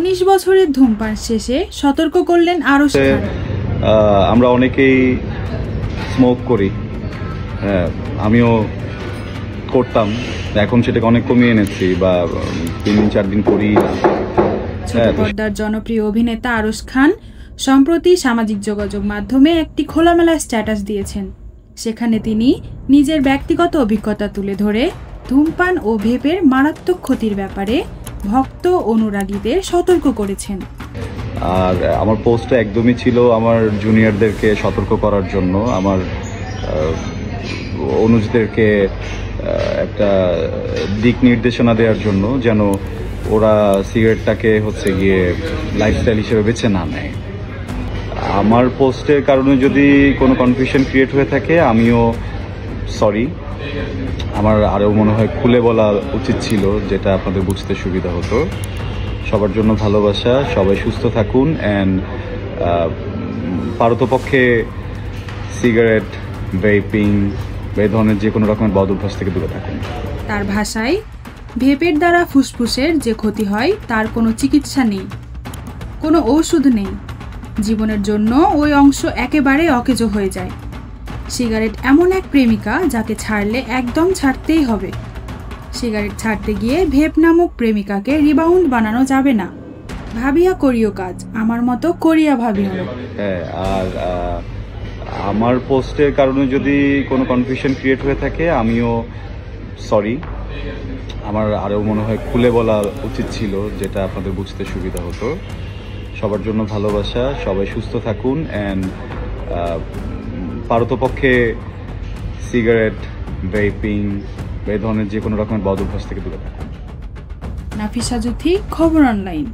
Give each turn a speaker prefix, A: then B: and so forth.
A: 19 বছরের ধূমপান শেষে সতর্ক করলেন আরশ খান।
B: আমরা অনেকেই স্মোক করি, আমিও করতাম, এখন সেটাকে অনেক কমিয়ে এনেছি বা 3-4 দিন করি।
A: ছোট পর্দার জনপ্রিয় অভিনেতা আরশ খান সম্প্রতি সামাজিক যোগাযোগ মাধ্যমে একটি খোলামেলা স্ট্যাটাস দিয়েছেন। সেখানে তিনি নিজের ব্যক্তিগত অভিজ্ঞতা তুলে ধরে ধূমপান ও ভেপের মারাত্মক ক্ষতির ব্যাপারে ভক্ত অনুরাগীদের সতর্ক করেছেন।
B: আর আমার পোস্টটা একদমই ছিল আমার জুনিয়রদেরকে সতর্ক করার জন্য, আমার অনুজদেরকে একটা দিক নির্দেশনা দেওয়ার জন্য, যেন ওরা সিগারেটটাকে গিয়ে লাইফস্টাইল হিসেবে বেছে না নেয়। আমার পোস্টের কারণে যদি কোনো কনফিউশন ক্রিয়েট হয়ে থাকে, আমিও সরি। আমার আরও মনে হয় খুলে বলা উচিত ছিল, যেটা আপনাদের বুঝতে সুবিধা হতো। সবার জন্য ভালোবাসা, সবাই সুস্থ থাকুন, অ্যান্ড পারতপক্ষে সিগারেট, ভেপিং, এই ধরনের যে কোনো রকমের বদ অভ্যাস থেকে দূরে থাকুন।
A: তার ভাষায়, ভেপের দ্বারা ফুসফুসের যে ক্ষতি হয় তার কোনো চিকিৎসা নেই, কোনো ঔষধ নেই। জীবনের জন্য ওই অংশ একেবারে অকেজো হয়ে যায়। সিগারেট এমন এক প্রেমিকা যাকে ছাড়লে একদম ছাড়তেই হবে। সিগারেট ছাড়তে গিয়ে ভেপ নামক প্রেমিকাকে রিবাউন্ড বানানো যাবে না। ভাবিয়া করিও কাজ, আমার মতো করিয়া ভাবিও না।
B: আর আমার পোস্টের কারণে যদি কোনো কনফিউশন ক্রিয়েট হয়ে থাকে, আমিও সরি। আমার আরও মনে হয় খুলে বলা উচিত ছিল, যেটা আপনাদের বুঝতে সুবিধা হতো। সবার জন্য ভালোবাসা, সবাই সুস্থ থাকুন, অ্যান্ড পারতপক্ষে সিগারেট, ভেপিং, এই ধরনের যে কোনো রকমের বদ অভ্যাস থেকে দূরে থাকুন।
A: নাফিসা জুথি, খবর অনলাইন।